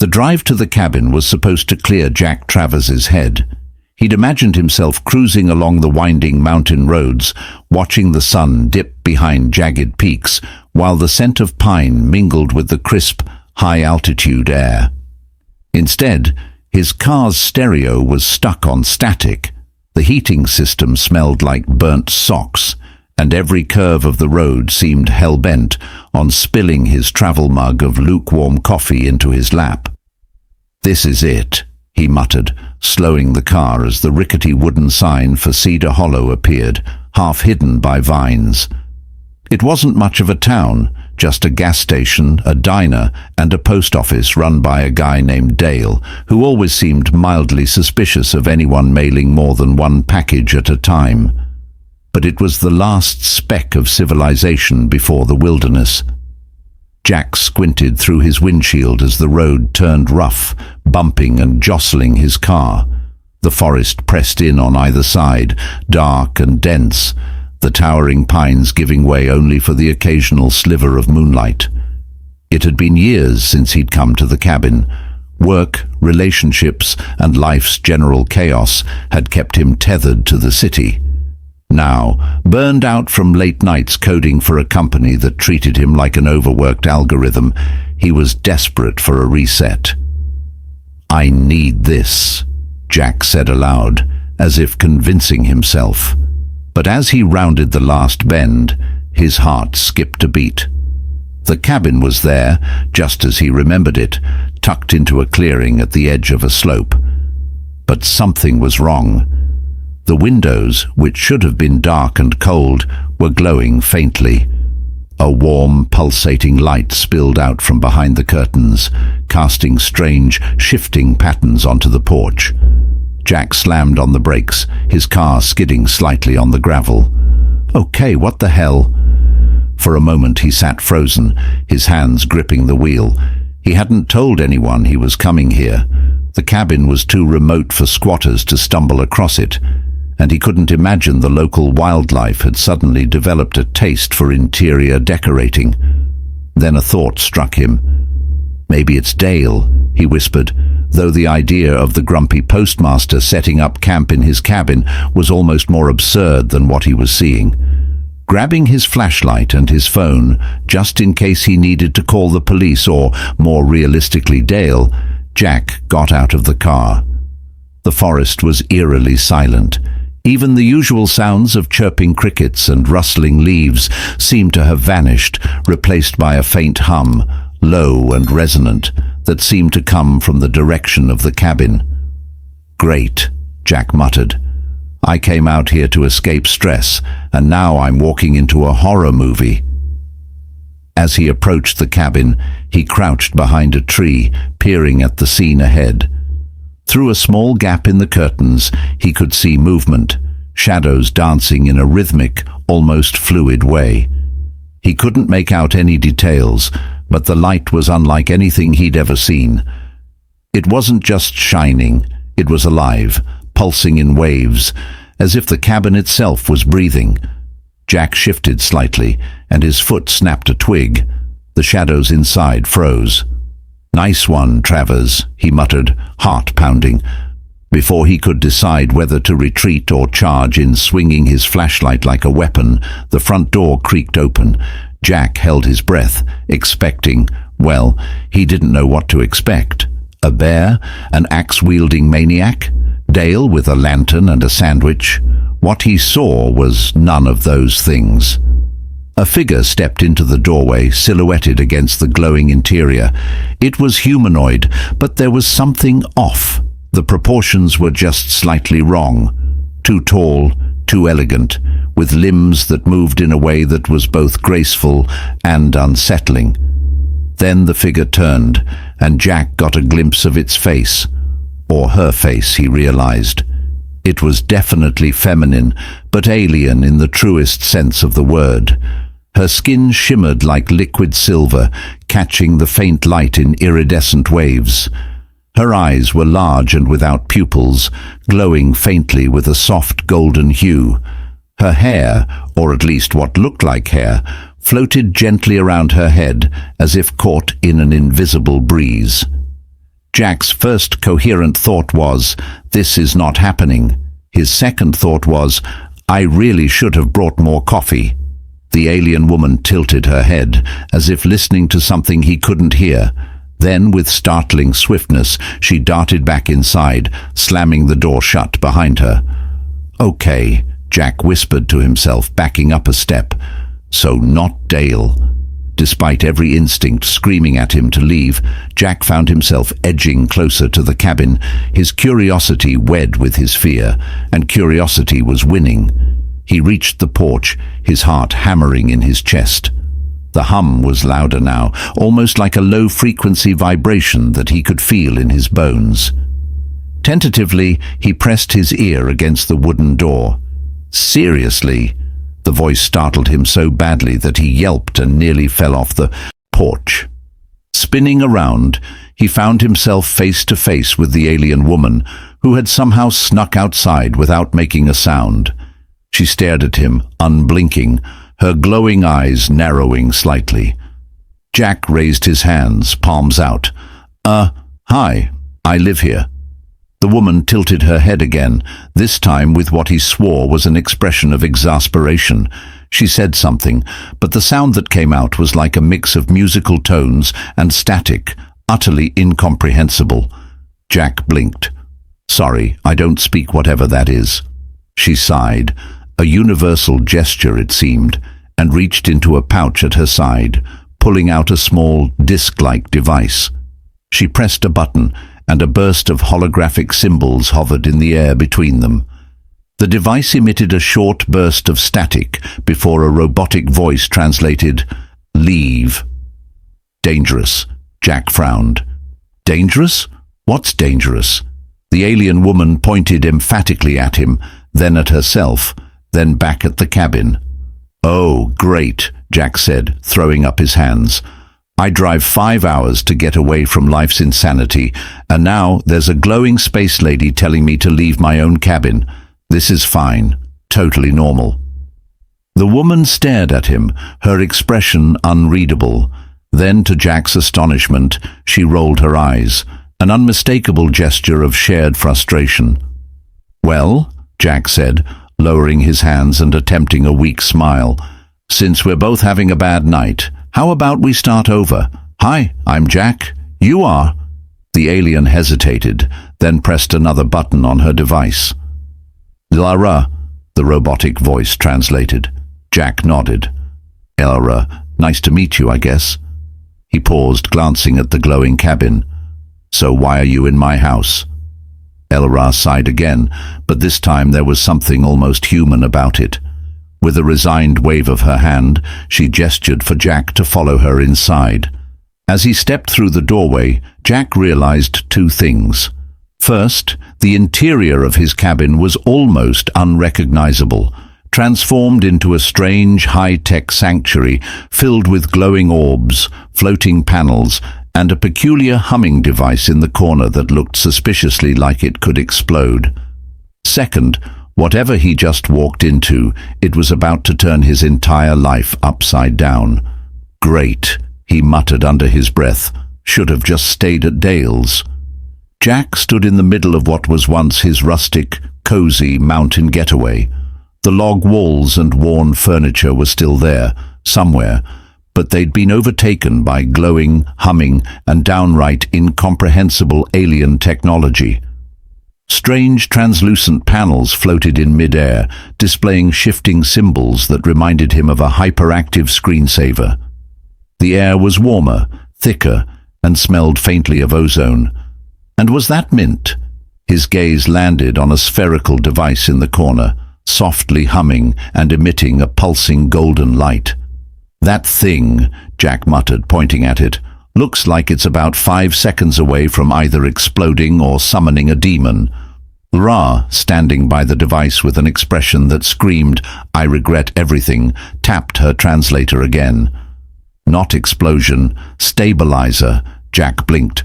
The drive to the cabin was supposed to clear Jack Travers's head. He'd imagined himself cruising along the winding mountain roads, watching the sun dip behind jagged peaks, while the scent of pine mingled with the crisp, high-altitude air. Instead, his car's stereo was stuck on static. The heating system smelled like burnt socks, and every curve of the road seemed hell-bent on spilling his travel mug of lukewarm coffee into his lap. "This is it," he muttered, slowing the car as the rickety wooden sign for Cedar Hollow appeared, half hidden by vines. It wasn't much of a town, just a gas station, a diner, and a post office run by a guy named Dale, who always seemed mildly suspicious of anyone mailing more than one package at a time. But it was the last speck of civilization before the wilderness. Jack squinted through his windshield as the road turned rough, bumping and jostling his car. The forest pressed in on either side, dark and dense, the towering pines giving way only for the occasional sliver of moonlight. It had been years since he'd come to the cabin. Work, relationships, and life's general chaos had kept him tethered to the city. Now, burned out from late nights coding for a company that treated him like an overworked algorithm, he was desperate for a reset. "I need this," Jack said aloud, as if convincing himself. But as he rounded the last bend, his heart skipped a beat. The cabin was there, just as he remembered it, tucked into a clearing at the edge of a slope. But something was wrong. The windows, which should have been dark and cold, were glowing faintly. A warm, pulsating light spilled out from behind the curtains, casting strange, shifting patterns onto the porch. Jack slammed on the brakes, his car skidding slightly on the gravel. "Okay, what the hell?" For a moment he sat frozen, his hands gripping the wheel. He hadn't told anyone he was coming here. The cabin was too remote for squatters to stumble across it, and he couldn't imagine the local wildlife had suddenly developed a taste for interior decorating. Then a thought struck him. "Maybe it's Dale," he whispered, though the idea of the grumpy postmaster setting up camp in his cabin was almost more absurd than what he was seeing. Grabbing his flashlight and his phone, just in case he needed to call the police or, more realistically, Dale, Jack got out of the car. The forest was eerily silent. Even the usual sounds of chirping crickets and rustling leaves seemed to have vanished, replaced by a faint hum, low and resonant, that seemed to come from the direction of the cabin. "Great," Jack muttered. "I came out here to escape stress, and now I'm walking into a horror movie." As he approached the cabin, he crouched behind a tree, peering at the scene ahead. Through a small gap in the curtains, he could see movement, shadows dancing in a rhythmic, almost fluid way. He couldn't make out any details, but the light was unlike anything he'd ever seen. It wasn't just shining, it was alive, pulsing in waves, as if the cabin itself was breathing. Jack shifted slightly, and his foot snapped a twig. The shadows inside froze. "Nice one, Travers," he muttered, heart pounding. Before he could decide whether to retreat or charge in, swinging his flashlight like a weapon, the front door creaked open. Jack held his breath, expecting, well, he didn't know what to expect. A bear? An axe-wielding maniac? Dale with a lantern and a sandwich? What he saw was none of those things. A figure stepped into the doorway, silhouetted against the glowing interior. It was humanoid, but there was something off. The proportions were just slightly wrong. Too tall, too elegant, with limbs that moved in a way that was both graceful and unsettling. Then the figure turned, and Jack got a glimpse of its face. Or her face, he realized. It was definitely feminine, but alien in the truest sense of the word. Her skin shimmered like liquid silver, catching the faint light in iridescent waves. Her eyes were large and without pupils, glowing faintly with a soft golden hue. Her hair, or at least what looked like hair, floated gently around her head as if caught in an invisible breeze. Jack's first coherent thought was, "This is not happening." His second thought was, "I really should have brought more coffee." The alien woman tilted her head, as if listening to something he couldn't hear. Then, with startling swiftness, she darted back inside, slamming the door shut behind her. "Okay," Jack whispered to himself, backing up a step. "So not Dale." Despite every instinct screaming at him to leave, Jack found himself edging closer to the cabin, his curiosity wed with his fear, and curiosity was winning. He reached the porch, his heart hammering in his chest. The hum was louder now, almost like a low-frequency vibration that he could feel in his bones. Tentatively, he pressed his ear against the wooden door. "Seriously?" The voice startled him so badly that he yelped and nearly fell off the porch. Spinning around, he found himself face to face with the alien woman, who had somehow snuck outside without making a sound. She stared at him, unblinking, her glowing eyes narrowing slightly. Jack raised his hands, palms out. Hi, I live here." The woman tilted her head again, this time with what he swore was an expression of exasperation. She said something, but the sound that came out was like a mix of musical tones and static, utterly incomprehensible. Jack blinked. "Sorry, I don't speak whatever that is." She sighed, a universal gesture it seemed, and reached into a pouch at her side, pulling out a small, disc-like device. She pressed a button, and a burst of holographic symbols hovered in the air between them. The device emitted a short burst of static before a robotic voice translated, "Leave." "Dangerous," Jack frowned. "Dangerous? What's dangerous?" The alien woman pointed emphatically at him, then at herself, then back at the cabin. "Oh, great," Jack said, throwing up his hands. "I drive 5 hours to get away from life's insanity, and now there's a glowing space lady telling me to leave my own cabin. This is fine, totally normal." The woman stared at him, her expression unreadable. Then, to Jack's astonishment, she rolled her eyes, an unmistakable gesture of shared frustration. "Well," Jack said, lowering his hands and attempting a weak smile, "since we're both having a bad night, how about we start over? Hi, I'm Jack. You are." The alien hesitated, then pressed another button on her device. "Lara," the robotic voice translated. Jack nodded. "Lara, nice to meet you, I guess." He paused, glancing at the glowing cabin. "So why are you in my house?" Elra sighed again, but this time there was something almost human about it. With a resigned wave of her hand, she gestured for Jack to follow her inside. As he stepped through the doorway, Jack realized two things. First, the interior of his cabin was almost unrecognizable, transformed into a strange high-tech sanctuary filled with glowing orbs, floating panels, and a peculiar humming device in the corner that looked suspiciously like it could explode. Second, whatever he just walked into, it was about to turn his entire life upside down. "Great," he muttered under his breath. "Should have just stayed at Dale's." Jack stood in the middle of what was once his rustic, cozy mountain getaway. The log walls and worn furniture were still there, somewhere, but they'd been overtaken by glowing, humming, and downright incomprehensible alien technology. Strange translucent panels floated in mid-air, displaying shifting symbols that reminded him of a hyperactive screensaver. The air was warmer, thicker, and smelled faintly of ozone. And was that mint? His gaze landed on a spherical device in the corner, softly humming and emitting a pulsing golden light. "That thing," Jack muttered, pointing at it, "looks like it's about 5 seconds away from either exploding or summoning a demon." Ra, standing by the device with an expression that screamed, "I regret everything," tapped her translator again. "Not explosion, stabilizer," Jack blinked.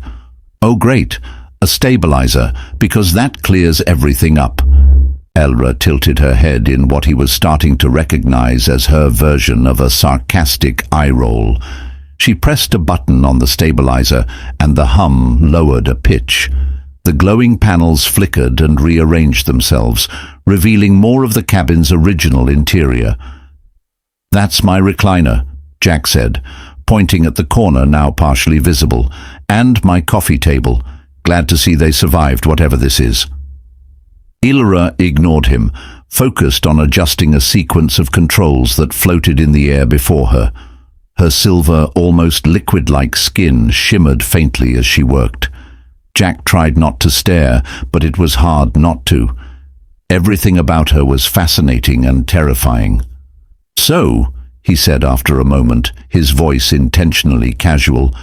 "Oh great, a stabilizer, because that clears everything up." Elra tilted her head in what he was starting to recognize as her version of a sarcastic eye roll. She pressed a button on the stabilizer, and the hum lowered a pitch. The glowing panels flickered and rearranged themselves, revealing more of the cabin's original interior. "That's my recliner," Jack said, pointing at the corner now partially visible, "and my coffee table. Glad to see they survived whatever this is." Illyra ignored him, focused on adjusting a sequence of controls that floated in the air before her. Her silver, almost liquid-like skin shimmered faintly as she worked. Jack tried not to stare, but it was hard not to. Everything about her was fascinating and terrifying. "So," he said after a moment, his voice intentionally casual,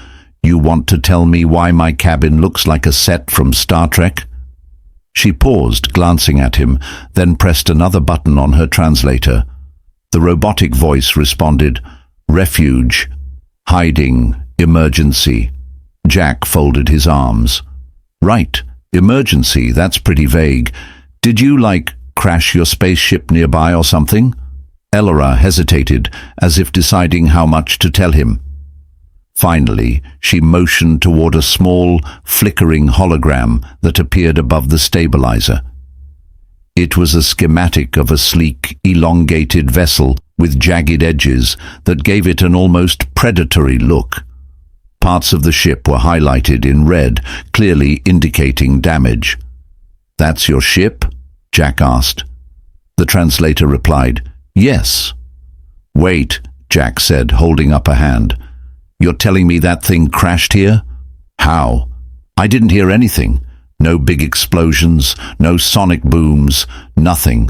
"you want to tell me why my cabin looks like a set from Star Trek?" She paused, glancing at him, then pressed another button on her translator. The robotic voice responded, "Refuge, hiding, emergency." Jack folded his arms. "Right, emergency, that's pretty vague. Did you, crash your spaceship nearby or something?" Illyra hesitated, as if deciding how much to tell him. Finally, she motioned toward a small, flickering hologram that appeared above the stabilizer. It was a schematic of a sleek, elongated vessel with jagged edges that gave it an almost predatory look. Parts of the ship were highlighted in red, clearly indicating damage. "That's your ship?" Jack asked. The translator replied, "Yes." "Wait," Jack said, holding up a hand. "You're telling me that thing crashed here? How? I didn't hear anything. No big explosions, no sonic booms, nothing."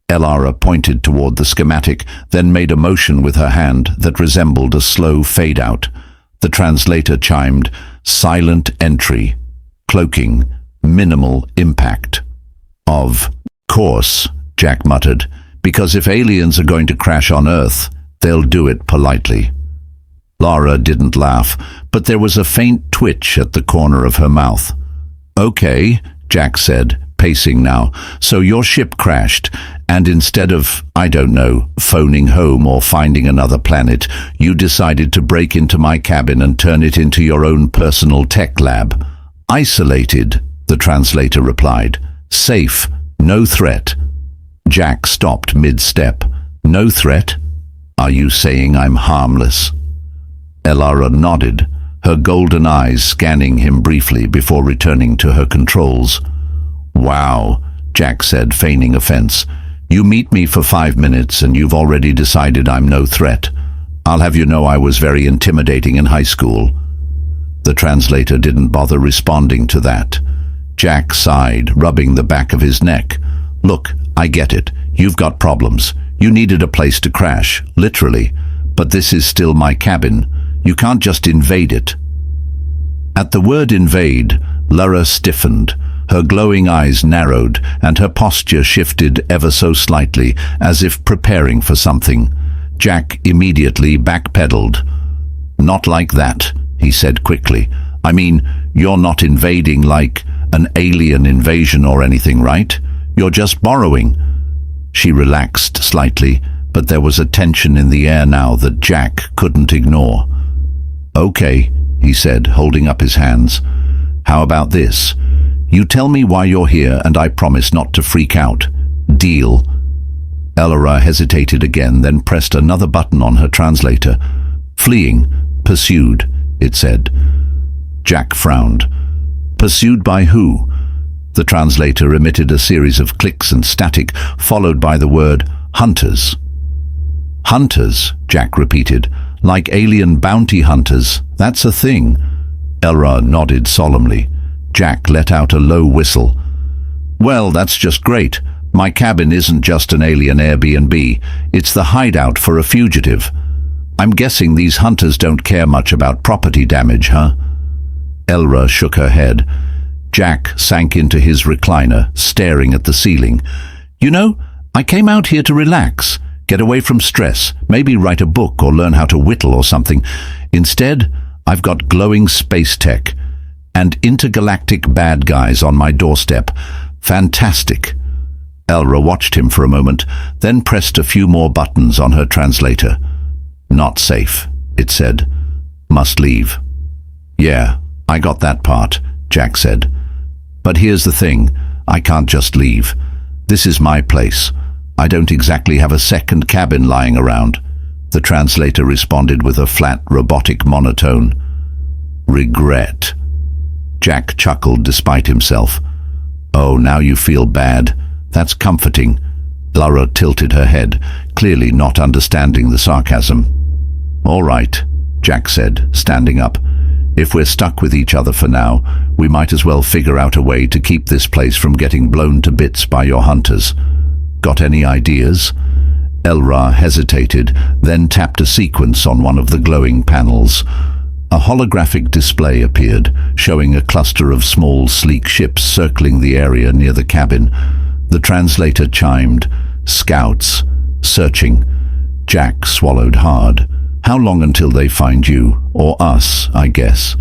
Illyra pointed toward the schematic, then made a motion with her hand that resembled a slow fade-out. The translator chimed, "Silent entry, cloaking, minimal impact." "Of course," Jack muttered, "because if aliens are going to crash on Earth, they'll do it politely." Lara didn't laugh, but there was a faint twitch at the corner of her mouth. "Okay," Jack said, pacing now, "so your ship crashed, and instead of, I don't know, phoning home or finding another planet, you decided to break into my cabin and turn it into your own personal tech lab." "Isolated," the translator replied. "Safe, no threat." Jack stopped mid-step. "No threat? Are you saying I'm harmless?" Illyra nodded, her golden eyes scanning him briefly before returning to her controls. "Wow," Jack said, feigning offense. "You meet me for 5 minutes and you've already decided I'm no threat. I'll have you know I was very intimidating in high school." The translator didn't bother responding to that. Jack sighed, rubbing the back of his neck. "Look, I get it. You've got problems. You needed a place to crash, literally. But this is still my cabin. You can't just invade it." At the word invade, Lara stiffened. Her glowing eyes narrowed, and her posture shifted ever so slightly, as if preparing for something. Jack immediately backpedaled. "Not like that," he said quickly. "I mean, you're not invading like an alien invasion or anything, right? You're just borrowing." She relaxed slightly, but there was a tension in the air now that Jack couldn't ignore. "Okay," he said, holding up his hands. "How about this? You tell me why you're here and I promise not to freak out. Deal?" Illyra hesitated again, then pressed another button on her translator. "Fleeing, pursued," it said. Jack frowned. "Pursued by who?" The translator emitted a series of clicks and static, followed by the word hunters. "Hunters," Jack repeated. "Like alien bounty hunters, that's a thing." Illyra nodded solemnly. Jack let out a low whistle. "Well, that's just great. My cabin isn't just an alien Airbnb. It's the hideout for a fugitive. I'm guessing these hunters don't care much about property damage, huh?" Illyra shook her head. Jack sank into his recliner, staring at the ceiling. "You know, I came out here to relax, get away from stress, maybe write a book or learn how to whittle or something. Instead, I've got glowing space tech and intergalactic bad guys on my doorstep. Fantastic." Illyra watched him for a moment, then pressed a few more buttons on her translator. "Not safe," it said. Must leave. Yeah, I got that part, Jack said. But here's the thing, I can't just leave. This is my place. I don't exactly have a second cabin lying around. The translator responded with a flat, robotic monotone. Regret. Jack chuckled despite himself. Oh, now you feel bad. That's comforting. Laura tilted her head, clearly not understanding the sarcasm. All right, Jack said, standing up. If we're stuck with each other for now, we might as well figure out a way to keep this place from getting blown to bits by your hunters. Got any ideas? Elra hesitated, then tapped a sequence on one of the glowing panels. A holographic display appeared, showing a cluster of small, sleek ships circling the area near the cabin. The translator chimed, "Scouts, searching." Jack swallowed hard. How long until they find you, or us, I guess?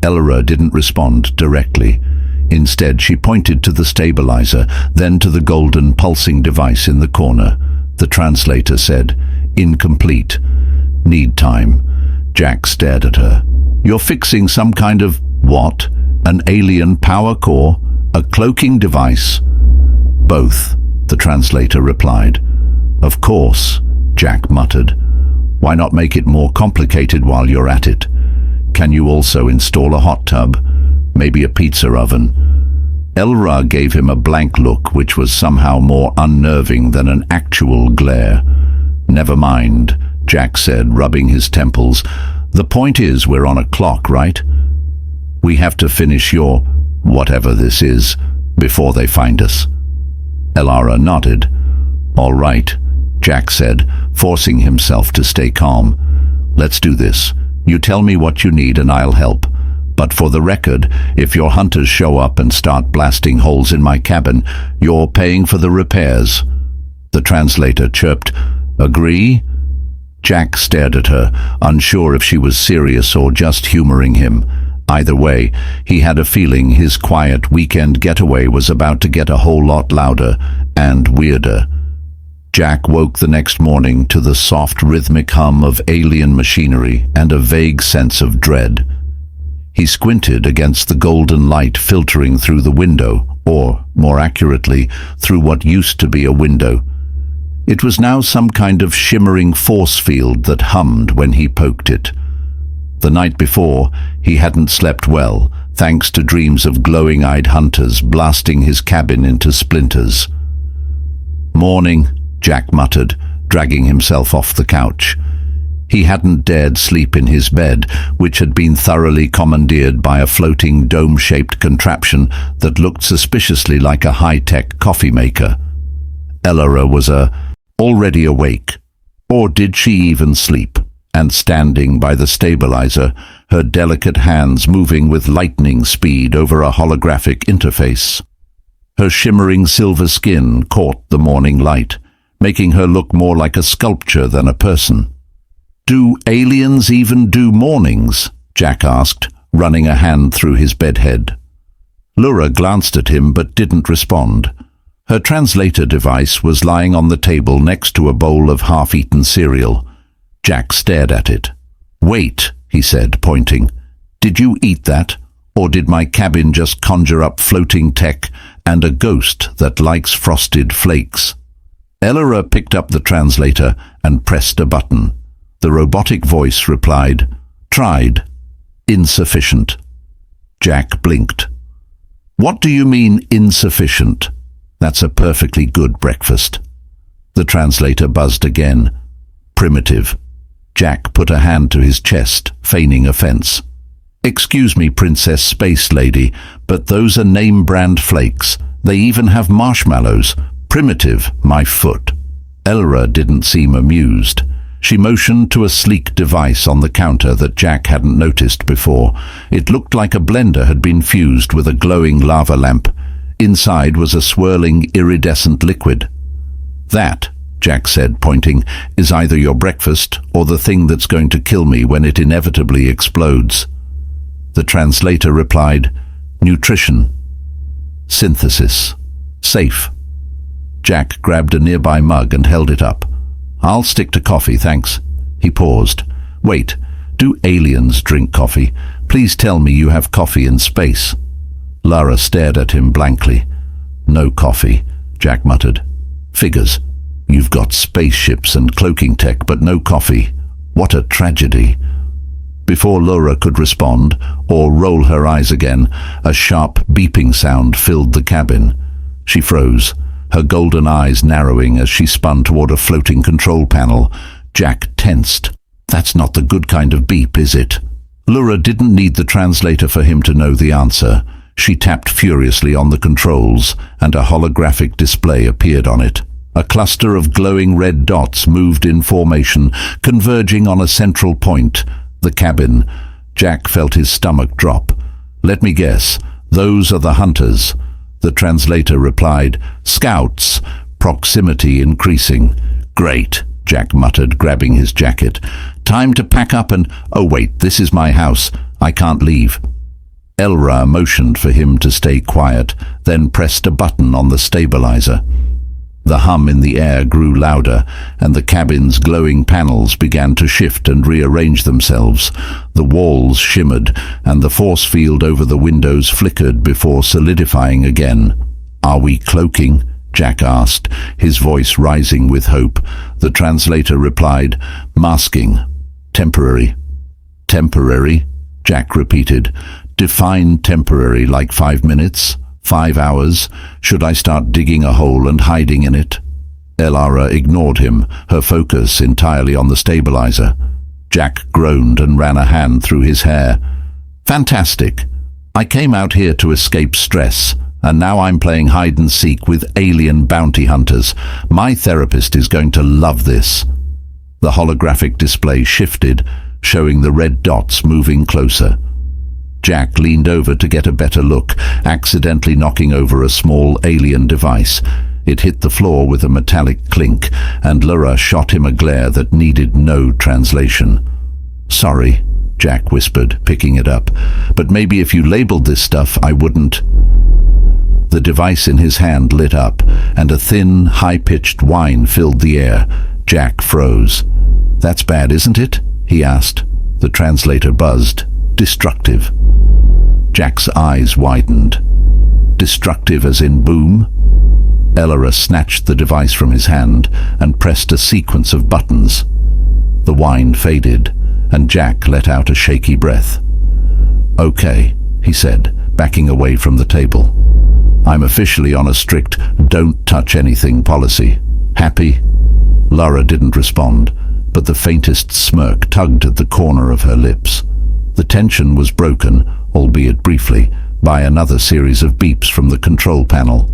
Elra didn't respond directly. Instead, she pointed to the stabilizer, then to the golden pulsing device in the corner. The translator said, "Incomplete. Need time." Jack stared at her. "You're fixing some kind of what? An alien power core? A cloaking device?" "Both," the translator replied. "Of course," Jack muttered. "Why not make it more complicated while you're at it? Can you also install a hot tub? Maybe a pizza oven?" Elra gave him a blank look which was somehow more unnerving than an actual glare. "Never mind," Jack said, rubbing his temples. "The point is we're on a clock, right? We have to finish your whatever this is before they find us." Elara nodded. "All right," Jack said, forcing himself to stay calm. "Let's do this. You tell me what you need and I'll help. But for the record, if your hunters show up and start blasting holes in my cabin, you're paying for the repairs." The translator chirped, "Agree?" Jack stared at her, unsure if she was serious or just humoring him. Either way, he had a feeling his quiet weekend getaway was about to get a whole lot louder and weirder. Jack woke the next morning to the soft rhythmic hum of alien machinery and a vague sense of dread. He squinted against the golden light filtering through the window, or, more accurately, through what used to be a window. It was now some kind of shimmering force field that hummed when he poked it. The night before, he hadn't slept well, thanks to dreams of glowing-eyed hunters blasting his cabin into splinters. "Morning," Jack muttered, dragging himself off the couch. He hadn't dared sleep in his bed, which had been thoroughly commandeered by a floating dome-shaped contraption that looked suspiciously like a high-tech coffee maker. Elora was already awake. Or did she even sleep? And standing by the stabilizer, her delicate hands moving with lightning speed over a holographic interface. Her shimmering silver skin caught the morning light, making her look more like a sculpture than a person. "Do aliens even do mornings?" Jack asked, running a hand through his bedhead. Laura glanced at him but didn't respond. Her translator device was lying on the table next to a bowl of half-eaten cereal. Jack stared at it. "Wait," he said, pointing. "Did you eat that? Or did my cabin just conjure up floating tech and a ghost that likes frosted flakes?" Elora picked up the translator and pressed a button. The robotic voice replied, "Tried. Insufficient." Jack blinked. "What do you mean, insufficient? That's a perfectly good breakfast." The translator buzzed again. "Primitive." Jack put a hand to his chest, feigning offense. "Excuse me, Princess Space Lady, but those are name-brand flakes. They even have marshmallows. Primitive, my foot." Elra didn't seem amused. She motioned to a sleek device on the counter that Jack hadn't noticed before. It looked like a blender had been fused with a glowing lava lamp. Inside was a swirling, iridescent liquid. "That," Jack said, pointing, "is either your breakfast or the thing that's going to kill me when it inevitably explodes." The translator replied, "Nutrition. Synthesis. Safe." Jack grabbed a nearby mug and held it up. "I'll stick to coffee, thanks." He paused. "Wait, Do aliens drink coffee? Please tell me you have coffee in space. Lara stared at him blankly. No coffee, Jack muttered. Figures. You've got spaceships and cloaking tech, but no coffee. What a tragedy. Before Laura could respond, or roll her eyes again, a sharp beeping sound filled the cabin. She froze, her golden eyes narrowing as she spun toward a floating control panel. Jack tensed. That's not the good kind of beep, is it? Laura didn't need the translator for him to know the answer. She tapped furiously on the controls, and a holographic display appeared on it. A cluster of glowing red dots moved in formation, converging on a central point, the cabin. Jack felt his stomach drop. Let me guess, those are the hunters. The translator replied, Scouts, proximity increasing. Great, Jack muttered, grabbing his jacket. Time to pack up and... Oh wait, this is my house. I can't leave. Elra motioned for him to stay quiet, then pressed a button on the stabilizer. The hum in the air grew louder, and the cabin's glowing panels began to shift and rearrange themselves. The walls shimmered, and the force field over the windows flickered before solidifying again. Are we cloaking? Jack asked, his voice rising with hope. The translator replied, Masking. Temporary. Temporary? Jack repeated. Define temporary, like 5 minutes? 5 hours? Should I start digging a hole and hiding in it? Elara ignored him, her focus entirely on the stabilizer. Jack groaned and ran a hand through his hair. Fantastic. I came out here to escape stress, and now I'm playing hide-and-seek with alien bounty hunters. My therapist is going to love this. The holographic display shifted, showing the red dots moving closer. Jack leaned over to get a better look, accidentally knocking over a small alien device. It hit the floor with a metallic clink, and Laura shot him a glare that needed no translation. Sorry, Jack whispered, picking it up, but maybe if you labeled this stuff, I wouldn't. The device in his hand lit up, and a thin, high-pitched whine filled the air. Jack froze. That's bad, isn't it? He asked. The translator buzzed. Destructive. Jack's eyes widened. Destructive as in boom? Ellara snatched the device from his hand and pressed a sequence of buttons. The whine faded, and Jack let out a shaky breath. Okay, he said, backing away from the table. I'm officially on a strict don't touch anything policy. Happy? Lara didn't respond, but the faintest smirk tugged at the corner of her lips. The tension was broken, albeit briefly, by another series of beeps from the control panel.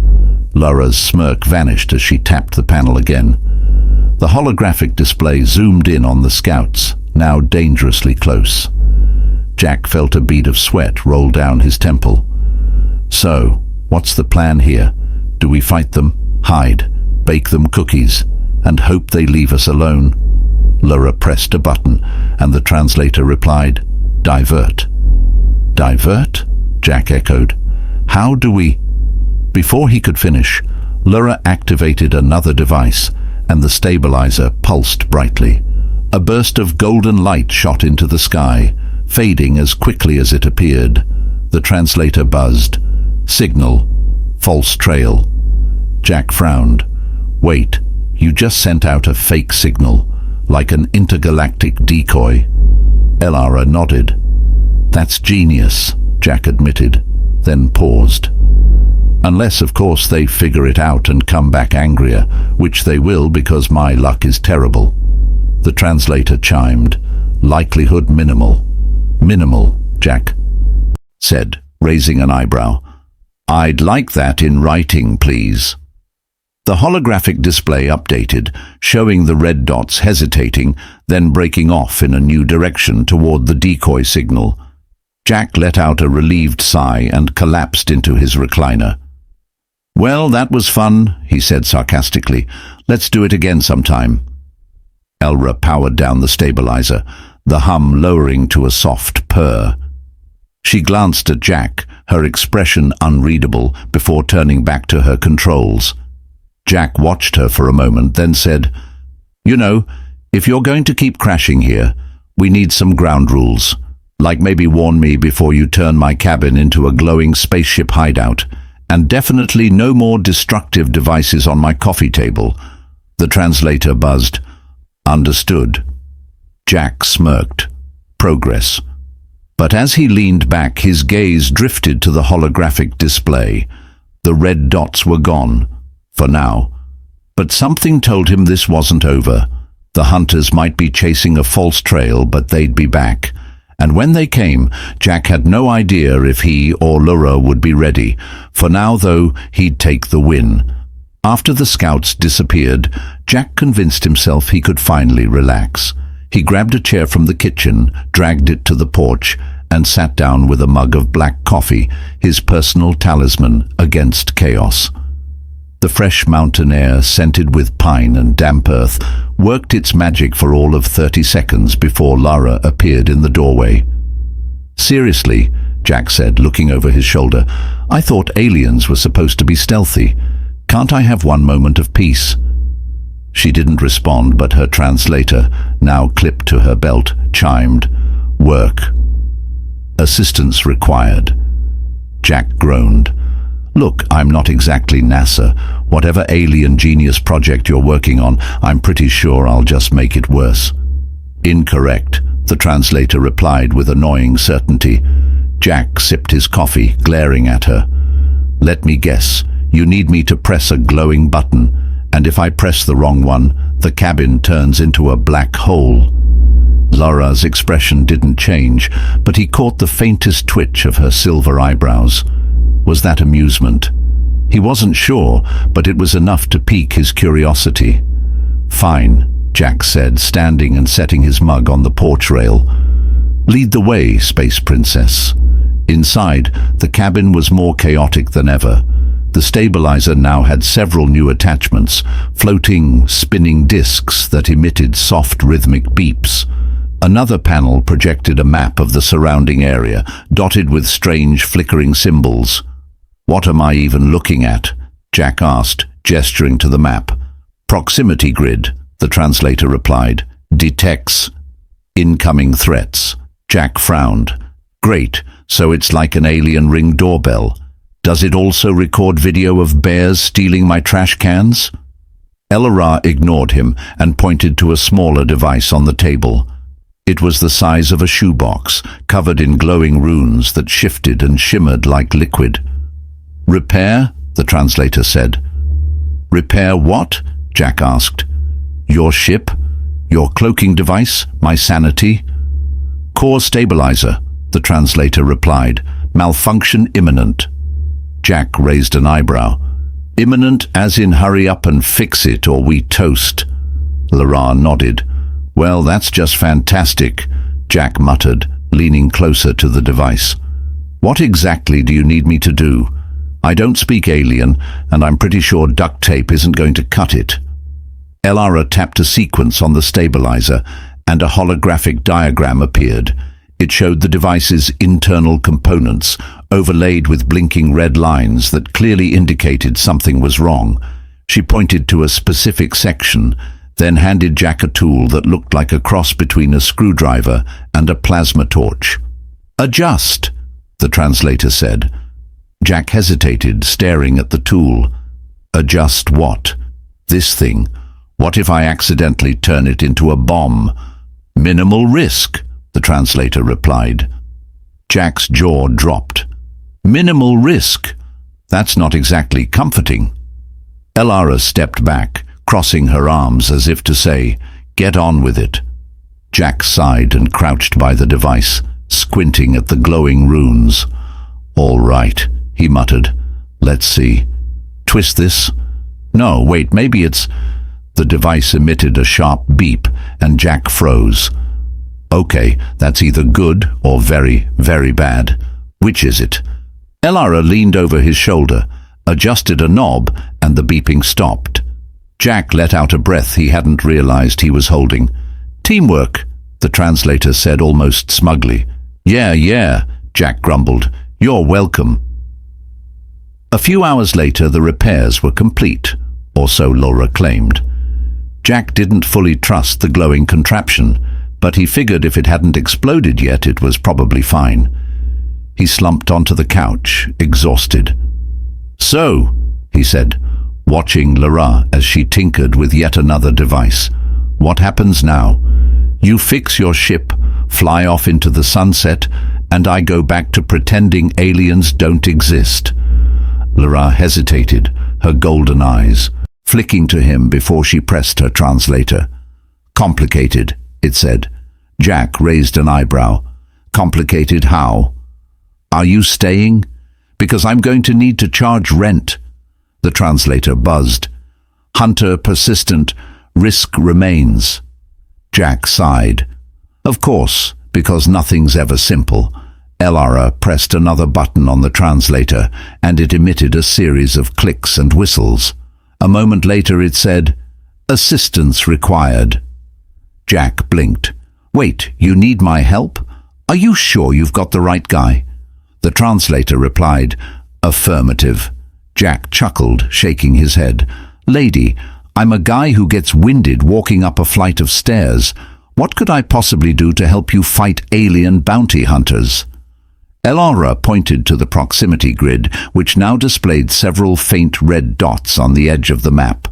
Lara's smirk vanished as she tapped the panel again. The holographic display zoomed in on the scouts, now dangerously close. Jack felt a bead of sweat roll down his temple. So, what's the plan here? Do we fight them, hide, bake them cookies, and hope they leave us alone? Lara pressed a button, and the translator replied, Divert. Divert? Jack echoed. How do we... Before he could finish, Lara activated another device, and the stabilizer pulsed brightly. A burst of golden light shot into the sky, fading as quickly as it appeared. The translator buzzed. Signal. False trail. Jack frowned. Wait, you just sent out a fake signal, like an intergalactic decoy. Elara nodded. That's genius, Jack admitted, then paused. Unless, of course, they figure it out and come back angrier, which they will because my luck is terrible. The translator chimed. Likelihood minimal. Minimal, Jack said, raising an eyebrow. I'd like that in writing, please. The holographic display updated, showing the red dots hesitating, then breaking off in a new direction toward the decoy signal. Jack let out a relieved sigh and collapsed into his recliner. Well, that was fun, he said sarcastically. Let's do it again sometime. Elra powered down the stabilizer, the hum lowering to a soft purr. She glanced at Jack, her expression unreadable, before turning back to her controls. Jack watched her for a moment, then said, You know, if you're going to keep crashing here, We need some ground rules. Like maybe warn me before you turn my cabin into a glowing spaceship hideout. And definitely no more destructive devices on my coffee table. The translator buzzed. Understood. Jack smirked. Progress. But as he leaned back, his gaze drifted to the holographic display. The red dots were gone, for now. But something told him this wasn't over. The hunters might be chasing a false trail, but they'd be back. And when they came, Jack had no idea if he or Laura would be ready. For now, though, he'd take the win. After the scouts disappeared, Jack convinced himself he could finally relax. He grabbed a chair from the kitchen, dragged it to the porch, and sat down with a mug of black coffee, his personal talisman against chaos. The fresh mountain air, scented with pine and damp earth, worked its magic for all of 30 seconds before Lara appeared in the doorway. "Seriously," Jack said, looking over his shoulder, "I thought aliens were supposed to be stealthy. Can't I have one moment of peace?" She didn't respond, but her translator, now clipped to her belt, chimed, "Work. Assistance required." Jack groaned. "Look, I'm not exactly NASA. Whatever alien genius project you're working on, I'm pretty sure I'll just make it worse." "Incorrect," the translator replied with annoying certainty. Jack sipped his coffee, glaring at her. "Let me guess. You need me to press a glowing button, and if I press the wrong one, the cabin turns into a black hole." Laura's expression didn't change, but he caught the faintest twitch of her silver eyebrows. Was that amusement? He wasn't sure, but it was enough to pique his curiosity. "Fine," Jack said, standing and setting his mug on the porch rail. "Lead the way, Space Princess." Inside, the cabin was more chaotic than ever. The stabilizer now had several new attachments, floating, spinning discs that emitted soft rhythmic beeps. Another panel projected a map of the surrounding area, dotted with strange flickering symbols. "What am I even looking at?" Jack asked, gesturing to the map. "Proximity grid," the translator replied. "Detects incoming threats." Jack frowned. "Great, so it's like an alien Ring doorbell. Does it also record video of bears stealing my trash cans?" Elara ignored him and pointed to a smaller device on the table. It was the size of a shoebox, covered in glowing runes that shifted and shimmered like liquid. "Repair?" the translator said. "Repair what?" Jack asked. "Your ship? Your cloaking device? My sanity?" "Core stabilizer," the translator replied. "Malfunction imminent." Jack raised an eyebrow. "Imminent as in hurry up and fix it or we toast." Lara nodded. "Well, that's just fantastic," Jack muttered, leaning closer to the device. "What exactly do you need me to do? I don't speak alien, and I'm pretty sure duct tape isn't going to cut it." Elara tapped a sequence on the stabilizer, and a holographic diagram appeared. It showed the device's internal components, overlaid with blinking red lines that clearly indicated something was wrong. She pointed to a specific section, then handed Jack a tool that looked like a cross between a screwdriver and a plasma torch. "Adjust," the translator said. Jack hesitated, staring at the tool. "Adjust what?" "This thing. What if I accidentally turn it into a bomb?" "Minimal risk," the translator replied. Jack's jaw dropped. "Minimal risk? That's not exactly comforting." Elara stepped back, crossing her arms as if to say, "Get on with it." Jack sighed and crouched by the device, squinting at the glowing runes. "All right," he muttered. "Let's see. Twist this? No, wait, maybe it's—" The device emitted a sharp beep, and Jack froze. "Okay, that's either good or very, very bad. Which is it?" Elara leaned over his shoulder, adjusted a knob, and the beeping stopped. Jack let out a breath he hadn't realized he was holding. "Teamwork," the translator said almost smugly. Yeah, Jack grumbled. "You're welcome." A few hours later, the repairs were complete, or so Laura claimed. Jack didn't fully trust the glowing contraption. but he figured if it hadn't exploded yet, it was probably fine. He slumped onto the couch, exhausted. "So," he said, watching Lara as she tinkered with yet another device. "What happens now? You fix your ship, fly off into the sunset, and I go back to pretending aliens don't exist." Lara hesitated, her golden eyes flicking to him before she pressed her translator. "Complicated," it said. Jack raised an eyebrow. "Complicated how?" "Are you staying? Because I'm going to need to charge rent." The translator buzzed. "Hunter persistent, risk remains." Jack sighed. "Of course, because nothing's ever simple." Elara pressed another button on the translator, and it emitted a series of clicks and whistles. A moment later it said, "Assistance required." Jack blinked. "Wait, you need my help? Are you sure you've got the right guy?" The translator replied, "Affirmative." Jack chuckled, shaking his head. "Lady, I'm a guy who gets winded walking up a flight of stairs. What could I possibly do to help you fight alien bounty hunters?" Elara pointed to the proximity grid, which now displayed several faint red dots on the edge of the map.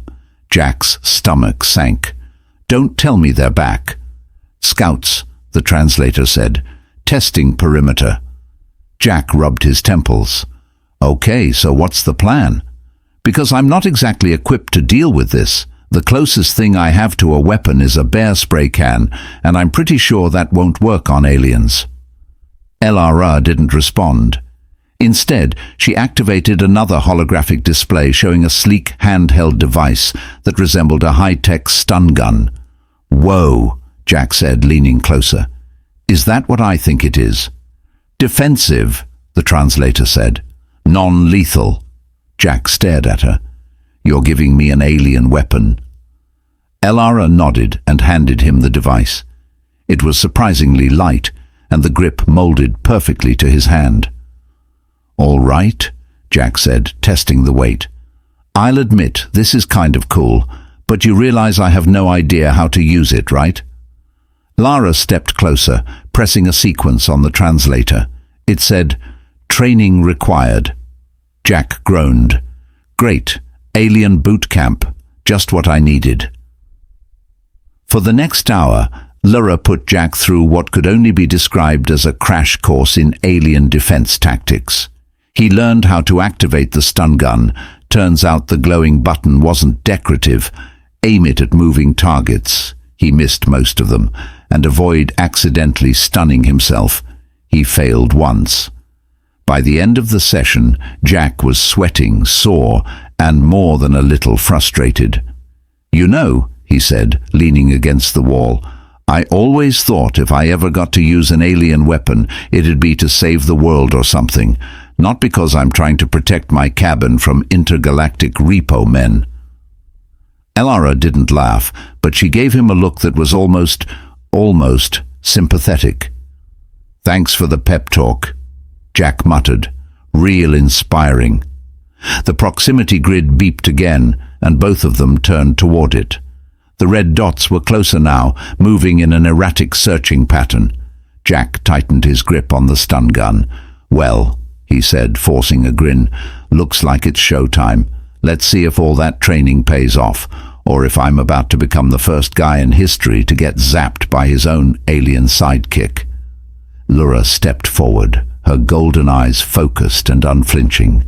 Jack's stomach sank. "Don't tell me they're back." "Scouts," the translator said, "testing perimeter." Jack rubbed his temples. "Okay, so what's the plan?" "Because I'm not exactly equipped to deal with this. The closest thing I have to a weapon is a bear spray can, and I'm pretty sure that won't work on aliens." Elara didn't respond. Instead, she activated another holographic display showing a sleek handheld device that resembled a high-tech stun gun. "Whoa," Jack said, leaning closer. "Is that what I think it is?" "Defensive," the translator said. "Non-lethal." Jack stared at her. "You're giving me an alien weapon?" Elara nodded and handed him the device. It was surprisingly light, and the grip molded perfectly to his hand. "All right," Jack said, testing the weight. "I'll admit this is kind of cool, but you realize I have no idea how to use it, right?" Lara stepped closer, pressing a sequence on the translator. It said, "Training required." Jack groaned. "Great, alien boot camp, just what I needed." For the next hour, Lara put Jack through what could only be described as a crash course in alien defense tactics. He learned how to activate the stun gun. Turns out the glowing button wasn't decorative. Aim it at moving targets. He missed most of them, and avoid accidentally stunning himself. He failed once. By the end of the session, Jack was sweating, sore, and more than a little frustrated. "You know," he said, leaning against the wall, "I always thought if I ever got to use an alien weapon, it'd be to save the world or something, not because I'm trying to protect my cabin from intergalactic repo men." Elara didn't laugh, but she gave him a look that was almost sympathetic. "Thanks for the pep talk," Jack muttered. "Real inspiring." The proximity grid beeped again, and both of them turned toward it. The red dots were closer now, moving in an erratic searching pattern. Jack tightened his grip on the stun gun. "Well," he said, forcing a grin, "looks like it's showtime. Let's see if all that training pays off, or if I'm about to become the first guy in history to get zapped by his own alien sidekick." Lara stepped forward, her golden eyes focused and unflinching.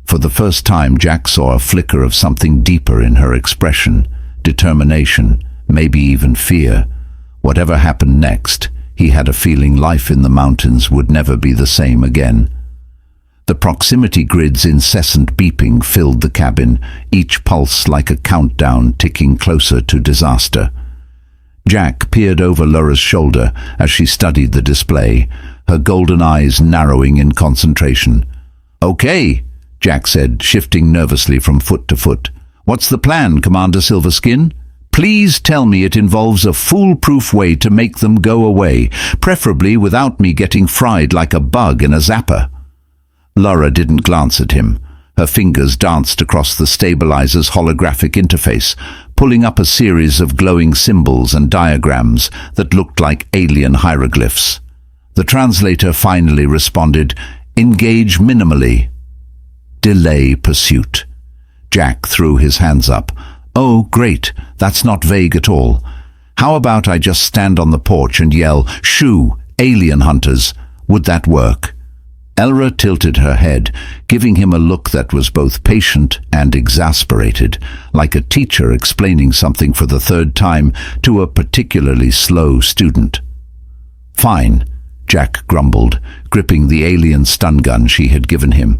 For the first time, Jack saw a flicker of something deeper in her expression. Determination, maybe even fear. Whatever happened next, he had a feeling life in the mountains would never be the same again. The proximity grid's incessant beeping filled the cabin, each pulse like a countdown ticking closer to disaster. Jack peered over Lara's shoulder as she studied the display, her golden eyes narrowing in concentration. "Okay," Jack said, shifting nervously from foot to foot. "What's the plan, Commander Silverskin? Please tell me it involves a foolproof way to make them go away, preferably without me getting fried like a bug in a zapper." Lara didn't glance at him. Her fingers danced across the stabilizer's holographic interface, pulling up a series of glowing symbols and diagrams that looked like alien hieroglyphs. The translator finally responded, "Engage minimally. Delay pursuit." Jack threw his hands up. "Oh, great. That's not vague at all. How about I just stand on the porch and yell, 'Shoo, alien hunters'? Would that work?" Elra tilted her head, giving him a look that was both patient and exasperated, like a teacher explaining something for the third time to a particularly slow student. "Fine," Jack grumbled, gripping the alien stun gun she had given him.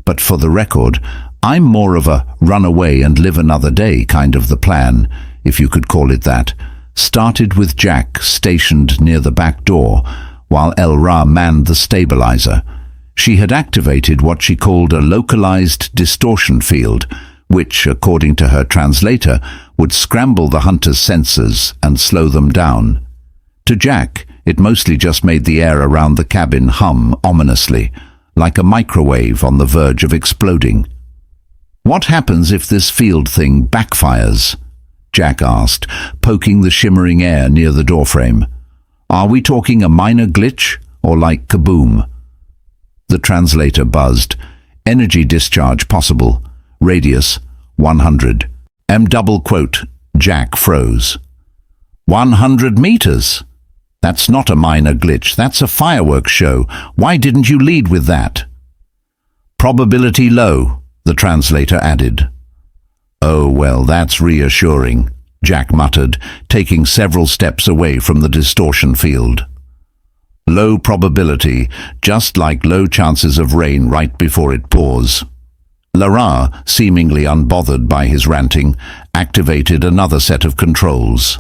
"But for the record, I'm more of a run away and live another day kind of the plan, if you could call it that." Started with Jack stationed near the back door, while Elra manned the stabilizer. She had activated what she called a localized distortion field, which, according to her translator, would scramble the hunter's sensors and slow them down. To Jack, it mostly just made the air around the cabin hum ominously, like a microwave on the verge of exploding. "What happens if this field thing backfires?" Jack asked, poking the shimmering air near the doorframe. "Are we talking a minor glitch, or like kaboom?" The translator buzzed. "Energy discharge possible. Radius 100. Double quote. Jack froze. 100 meters? That's not a minor glitch. That's a fireworks show. Why didn't you lead with that?" "Probability low," the translator added. "Oh, well, that's reassuring," Jack muttered, taking several steps away from the distortion field. "Low probability, just like low chances of rain right before it pours." Lara, seemingly unbothered by his ranting, activated another set of controls.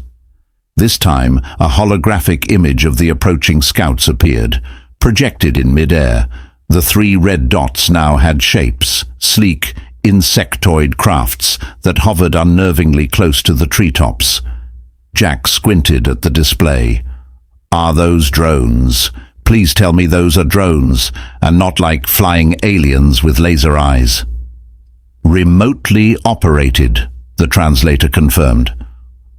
This time, a holographic image of the approaching scouts appeared, projected in mid-air. The 3 red dots now had shapes, sleek, insectoid crafts that hovered unnervingly close to the treetops. Jack squinted at the display. "Are those drones? Please tell me those are drones, and not like flying aliens with laser eyes." "Remotely operated," the translator confirmed.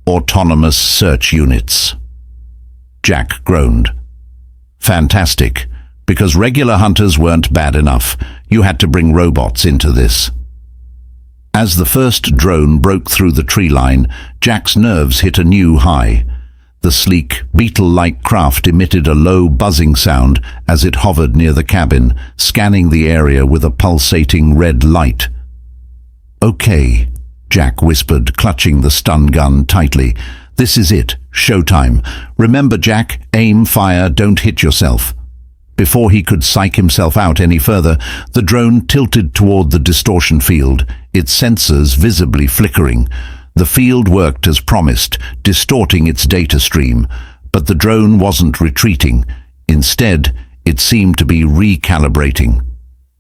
"Autonomous search units." Jack groaned. "Fantastic, because regular hunters weren't bad enough. You had to bring robots into this." As the first drone broke through the tree line, Jack's nerves hit a new high. The sleek, beetle-like craft emitted a low buzzing sound as it hovered near the cabin, scanning the area with a pulsating red light. "Okay," Jack whispered, clutching the stun gun tightly. "This is it. Showtime. Remember, Jack, aim, fire, don't hit yourself." Before he could psych himself out any further, the drone tilted toward the distortion field, its sensors visibly flickering. The field worked as promised, distorting its data stream, but the drone wasn't retreating. Instead, it seemed to be recalibrating.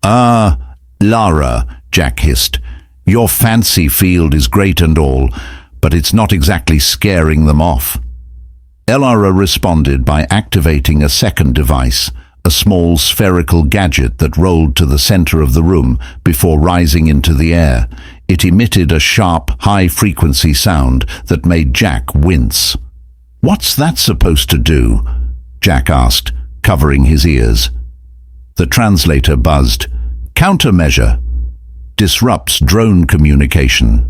Lara," Jack hissed. "Your fancy field is great and all, but it's not exactly scaring them off." Elara responded by activating a second device, a small spherical gadget that rolled to the center of the room before rising into the air. It emitted a sharp, high-frequency sound that made Jack wince. "What's that supposed to do?" Jack asked, covering his ears. The translator buzzed. "Countermeasure. Disrupts drone communication."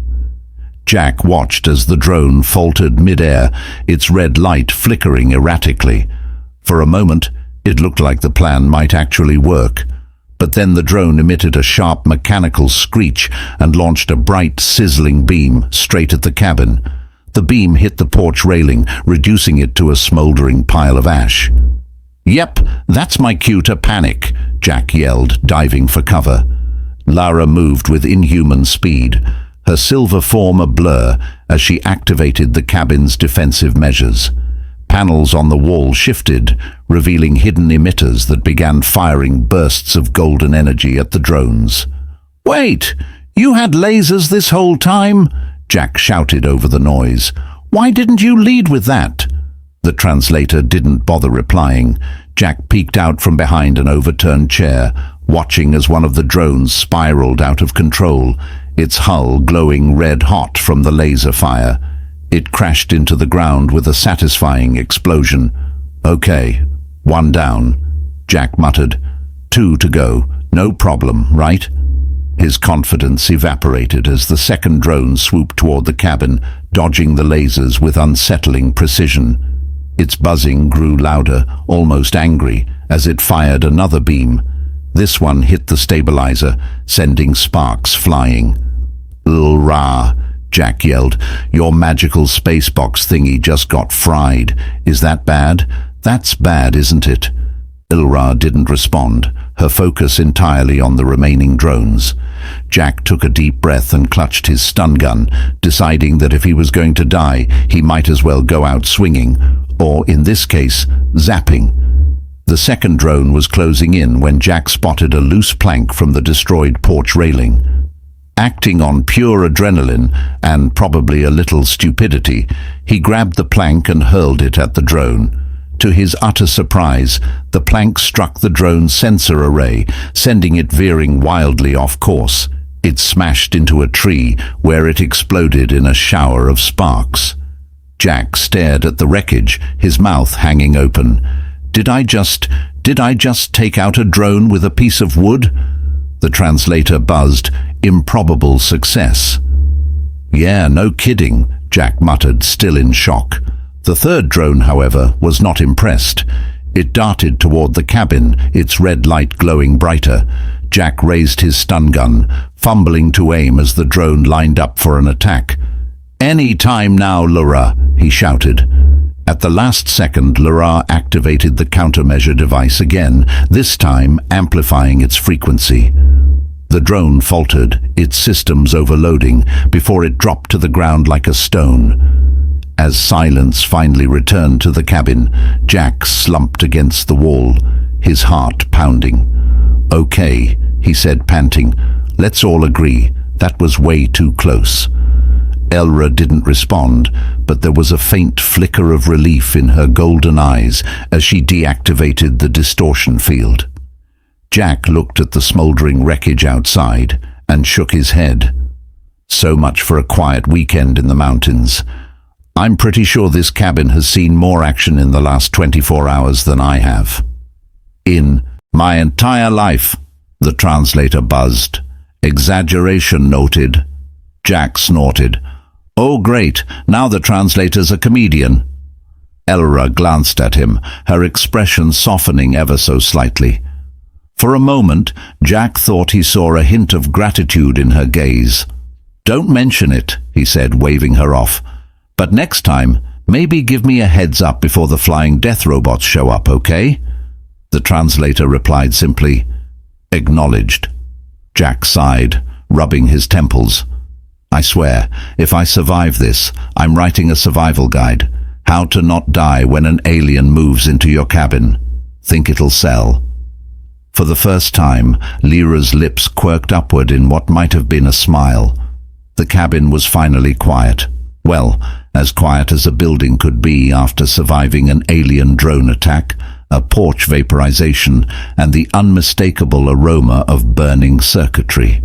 Jack watched as the drone faltered mid-air, its red light flickering erratically. For a moment, it looked like the plan might actually work. But then the drone emitted a sharp mechanical screech and launched a bright, sizzling beam straight at the cabin. The beam hit the porch railing, reducing it to a smoldering pile of ash. "Yep, that's my cue to panic," Jack yelled, diving for cover. Lara moved with inhuman speed, her silver form a blur as she activated the cabin's defensive measures. Panels on the wall shifted, revealing hidden emitters that began firing bursts of golden energy at the drones. "Wait! You had lasers this whole time?" Jack shouted over the noise. "Why didn't you lead with that?" The translator didn't bother replying. Jack peeked out from behind an overturned chair, watching as one of the drones spiraled out of control, its hull glowing red-hot from the laser fire. It crashed into the ground with a satisfying explosion. "Okay, one down," Jack muttered. "Two to go. No problem, right?" His confidence evaporated as the second drone swooped toward the cabin, dodging the lasers with unsettling precision. Its buzzing grew louder, almost angry, as it fired another beam. This one hit the stabilizer, sending sparks flying. "Rah!" Jack yelled. "Your magical spacebox thingy just got fried. Is that bad?" "That's bad, isn't it?" Ilra didn't respond, her focus entirely on the remaining drones. Jack took a deep breath and clutched his stun gun, deciding that if he was going to die, he might as well go out swinging, or in this case, zapping. The second drone was closing in when Jack spotted a loose plank from the destroyed porch railing. Acting on pure adrenaline and probably a little stupidity, he grabbed the plank and hurled it at the drone. To his utter surprise, the plank struck the drone's sensor array, sending it veering wildly off course. It smashed into a tree, where it exploded in a shower of sparks. Jack stared at the wreckage, his mouth hanging open. Did I just take out a drone with a piece of wood?" The translator buzzed, "Improbable success." "Yeah, no kidding," Jack muttered, still in shock. The third drone, however, was not impressed. It darted toward the cabin, its red light glowing brighter. Jack raised his stun gun, fumbling to aim as the drone lined up for an attack. "Any time now, Laura," he shouted. At the last second, Laura activated the countermeasure device again, this time amplifying its frequency. The drone faltered, its systems overloading, before it dropped to the ground like a stone. As silence finally returned to the cabin, Jack slumped against the wall, his heart pounding. "Okay," he said, panting. "Let's all agree, that was way too close." Elra didn't respond, but there was a faint flicker of relief in her golden eyes as she deactivated the distortion field. Jack looked at the smoldering wreckage outside and shook his head. So much for a quiet weekend in the mountains. I'm pretty sure this cabin has seen more action in the last 24 hours than I have. "In my entire life," the translator buzzed. "Exaggeration noted." Jack snorted. "Oh great, now the translator's a comedian." Elra glanced at him, her expression softening ever so slightly. For a moment, Jack thought he saw a hint of gratitude in her gaze. "Don't mention it," he said, waving her off. "But next time, maybe give me a heads up before the flying death robots show up, okay?" The translator replied simply, "Acknowledged." Jack sighed, rubbing his temples. "I swear, if I survive this, I'm writing a survival guide. How to not die when an alien moves into your cabin. Think it'll sell." For the first time, Lyra's lips quirked upward in what might have been a smile. The cabin was finally quiet. Well, as quiet as a building could be after surviving an alien drone attack, a porch vaporization, and the unmistakable aroma of burning circuitry.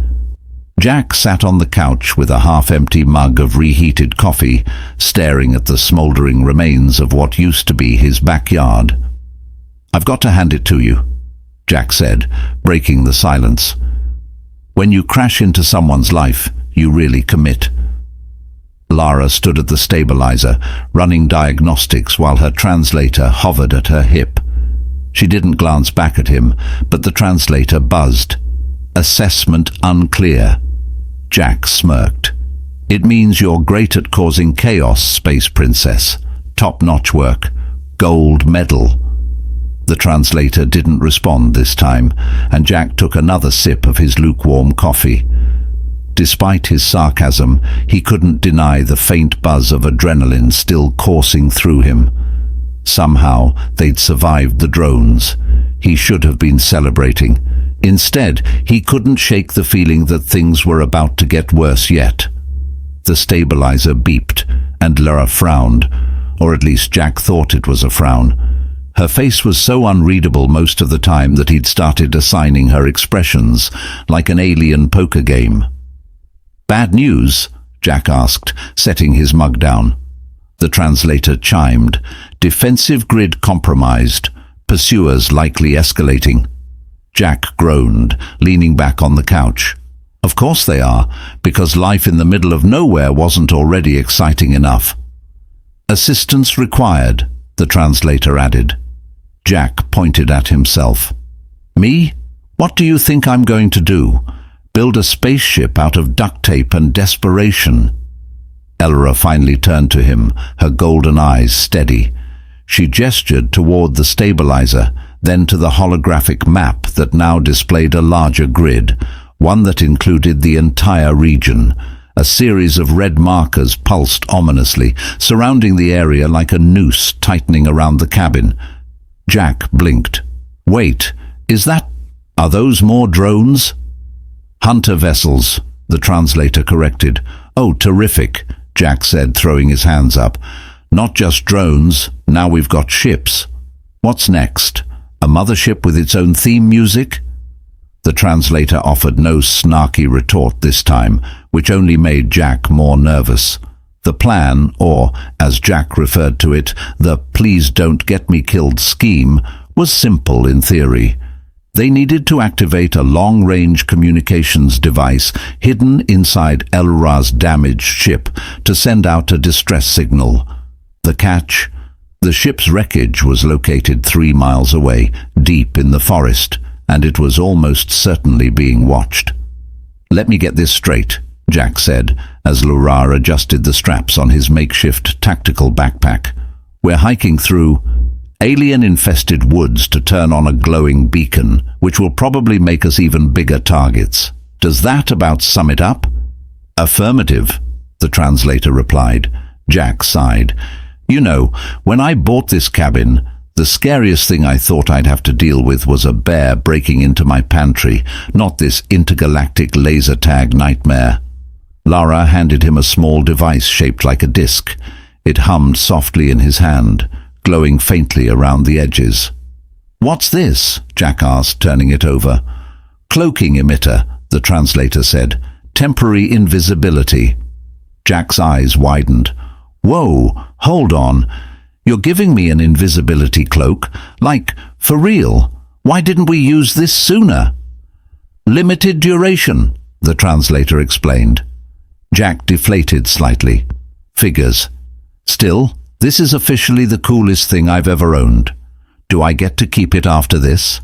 Jack sat on the couch with a half-empty mug of reheated coffee, staring at the smoldering remains of what used to be his backyard. "I've got to hand it to you," Jack said, breaking the silence. "When you crash into someone's life, you really commit." Lara stood at the stabilizer, running diagnostics while her translator hovered at her hip. She didn't glance back at him, but the translator buzzed. "Assessment unclear." Jack smirked. "It means you're great at causing chaos, Space Princess. Top-notch work. Gold medal." The translator didn't respond this time, and Jack took another sip of his lukewarm coffee. Despite his sarcasm, he couldn't deny the faint buzz of adrenaline still coursing through him. Somehow, they'd survived the drones. He should have been celebrating. Instead, he couldn't shake the feeling that things were about to get worse yet. The stabilizer beeped, and Lara frowned, or at least Jack thought it was a frown. Her face was so unreadable most of the time that he'd started assigning her expressions, like an alien poker game. Bad news? Jack asked, setting his mug down. The translator chimed. Defensive grid compromised. Pursuers likely escalating. Jack groaned, leaning back on the couch. Of course they are, because life in the middle of nowhere wasn't already exciting enough. Assistance required, the translator added. Jack pointed at himself. Me? What do you think I'm going to do? Build a spaceship out of duct tape and desperation? Elora finally turned to him, her golden eyes steady. She gestured toward the stabilizer, then to the holographic map that now displayed a larger grid, one that included the entire region. A series of red markers pulsed ominously, surrounding the area like a noose tightening around the cabin. Jack blinked. Wait, are those more drones? Hunter vessels, the translator corrected. Oh, terrific, Jack said, throwing his hands up. Not just drones, now we've got ships. What's next? A mothership with its own theme music? The translator offered no snarky retort this time, which only made Jack more nervous. The plan, or, as Jack referred to it, the please don't get me killed scheme, was simple in theory. They needed to activate a long-range communications device hidden inside Elora's damaged ship to send out a distress signal. The catch? The ship's wreckage was located 3 miles away, deep in the forest, and it was almost certainly being watched. Let me get this straight, Jack said, as Elora adjusted the straps on his makeshift tactical backpack. We're hiking through alien-infested woods to turn on a glowing beacon, which will probably make us even bigger targets. Does that about sum it up? Affirmative, the translator replied. Jack sighed. You know, when I bought this cabin, the scariest thing I thought I'd have to deal with was a bear breaking into my pantry, not this intergalactic laser tag nightmare. Lara handed him a small device shaped like a disc. It hummed softly in his hand, glowing faintly around the edges. What's this? Jack asked, turning it over. Cloaking emitter, the translator said. Temporary invisibility. Jack's eyes widened. Whoa, hold on. You're giving me an invisibility cloak? Like, for real? Why didn't we use this sooner? Limited duration, the translator explained. Jack deflated slightly. Figures. Still, this is officially the coolest thing I've ever owned. Do I get to keep it after this?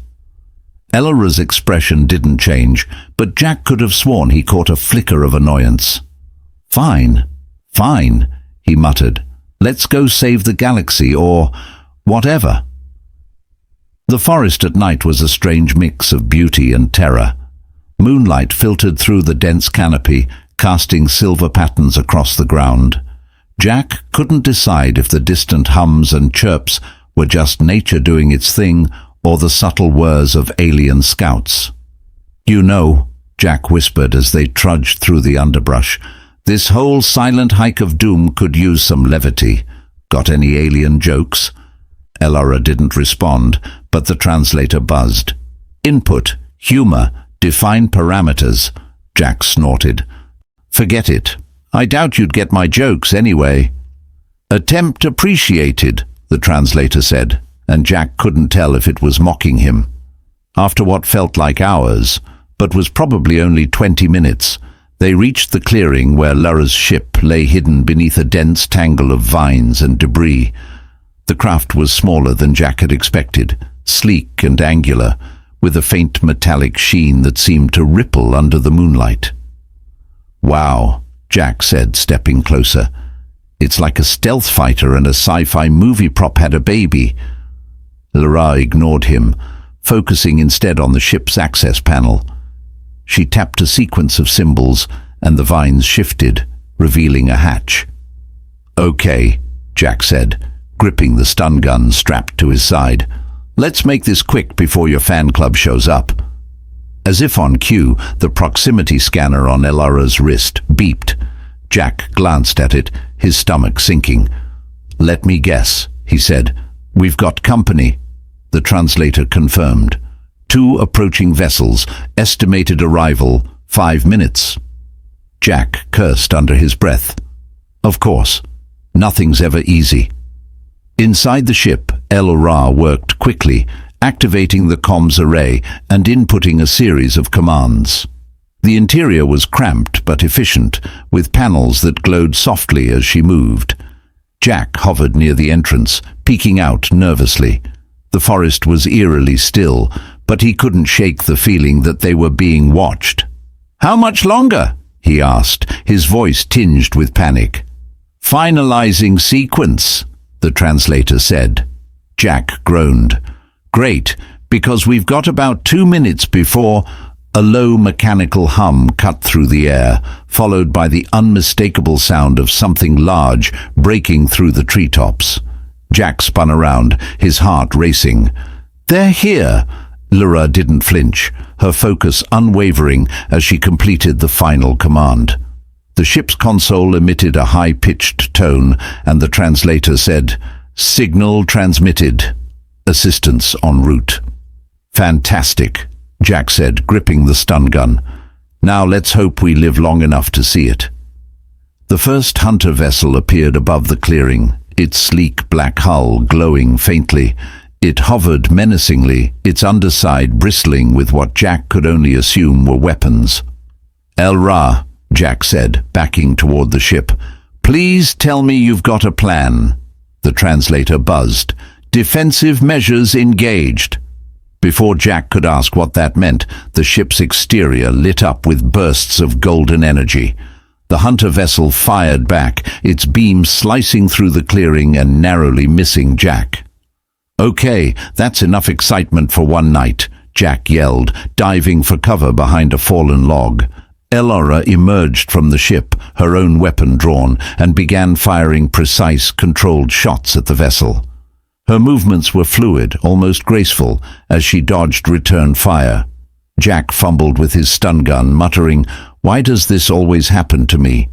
Elora's expression didn't change, but Jack could have sworn he caught a flicker of annoyance. Fine, he muttered. Let's go save the galaxy, or whatever. The forest at night was a strange mix of beauty and terror. Moonlight filtered through the dense canopy, casting silver patterns across the ground. Jack couldn't decide if the distant hums and chirps were just nature doing its thing or the subtle whirs of alien scouts. You know, Jack whispered as they trudged through the underbrush, this whole silent hike of doom could use some levity. Got any alien jokes? Elora didn't respond, but the translator buzzed. Input, humor, define parameters, Jack snorted. Forget it. I doubt you'd get my jokes anyway. Attempt appreciated, the translator said, and Jack couldn't tell if it was mocking him. After what felt like hours, but was probably only 20 minutes, they reached the clearing where Lara's ship lay hidden beneath a dense tangle of vines and debris. The craft was smaller than Jack had expected, sleek and angular, with a faint metallic sheen that seemed to ripple under the moonlight. Wow, Jack said, stepping closer. It's like a stealth fighter and a sci-fi movie prop had a baby. Lara ignored him, focusing instead on the ship's access panel. She tapped a sequence of symbols, and the vines shifted, revealing a hatch. Okay, Jack said, gripping the stun gun strapped to his side. Let's make this quick before your fan club shows up. As if on cue, the proximity scanner on Elora's wrist beeped. Jack glanced at it, his stomach sinking. Let me guess, he said. We've got company. The translator confirmed. 2 approaching vessels, estimated arrival 5 minutes. Jack cursed under his breath. Of course, nothing's ever easy. Inside the ship, El-Ra worked quickly, activating the comms array and inputting a series of commands. The interior was cramped but efficient, with panels that glowed softly as she moved. Jack hovered near the entrance, peeking out nervously. The forest was eerily still, but he couldn't shake the feeling that they were being watched. "How much longer?" he asked, his voice tinged with panic. "Finalizing sequence," the translator said. Jack groaned. "Great, because we've got about 2 minutes before—" A low mechanical hum cut through the air, followed by the unmistakable sound of something large breaking through the treetops. Jack spun around, his heart racing. "They're here!" Lyra didn't flinch, her focus unwavering as she completed the final command. The ship's console emitted a high-pitched tone, and the translator said, "Signal transmitted. Assistance en route." "Fantastic," Jack said, gripping the stun gun. "Now let's hope we live long enough to see it." The first hunter vessel appeared above the clearing, its sleek black hull glowing faintly. It hovered menacingly, its underside bristling with what Jack could only assume were weapons. "El-Ra," Jack said, backing toward the ship. "Please tell me you've got a plan." The translator buzzed. "Defensive measures engaged." Before Jack could ask what that meant, the ship's exterior lit up with bursts of golden energy. The hunter vessel fired back, its beam slicing through the clearing and narrowly missing Jack. "Okay, that's enough excitement for one night," Jack yelled, diving for cover behind a fallen log. El-Ra emerged from the ship, her own weapon drawn, and began firing precise, controlled shots at the vessel. Her movements were fluid, almost graceful, as she dodged return fire. Jack fumbled with his stun gun, muttering, "Why does this always happen to me?"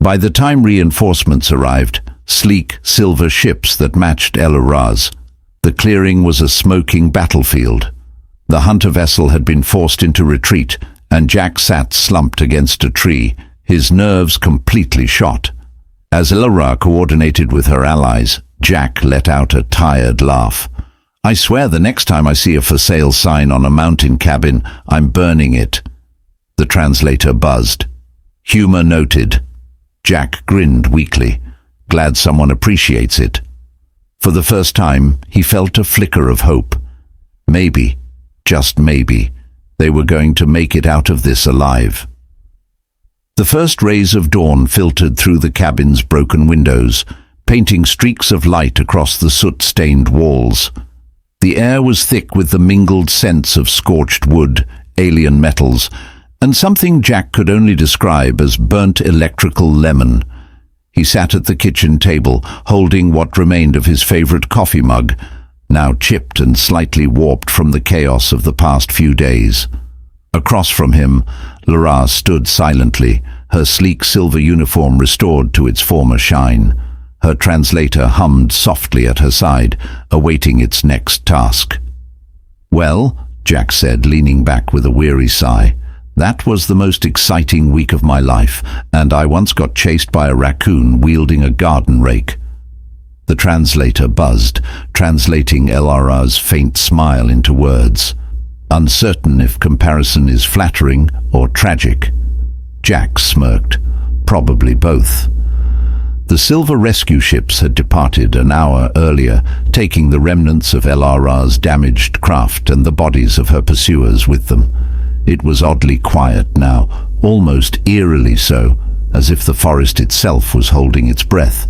By the time reinforcements arrived, sleek silver ships that matched El-Ra's, the clearing was a smoking battlefield. The hunter vessel had been forced into retreat, and Jack sat slumped against a tree, his nerves completely shot. As El-Ra coordinated with her allies, Jack let out a tired laugh. "I swear the next time I see a for sale sign on a mountain cabin, I'm burning it." The translator buzzed. "Humor noted." Jack grinned weakly, glad someone appreciates it. For the first time, he felt a flicker of hope. Maybe, just maybe, they were going to make it out of this alive. The first rays of dawn filtered through the cabin's broken windows, painting streaks of light across the soot-stained walls. The air was thick with the mingled scents of scorched wood, alien metals, and something Jack could only describe as burnt electrical lemon. He sat at the kitchen table, holding what remained of his favorite coffee mug, now chipped and slightly warped from the chaos of the past few days. Across from him, Lyra stood silently, her sleek silver uniform restored to its former shine. Her translator hummed softly at her side, awaiting its next task. "Well," Jack said, leaning back with a weary sigh, "that was the most exciting week of my life, and I once got chased by a raccoon wielding a garden rake." The translator buzzed, translating El-Ra's faint smile into words, uncertain if comparison is flattering or tragic. Jack smirked. Probably both. The silver rescue ships had departed an hour earlier, taking the remnants of El-Ra's damaged craft and the bodies of her pursuers with them. It was oddly quiet now, almost eerily so, as if the forest itself was holding its breath.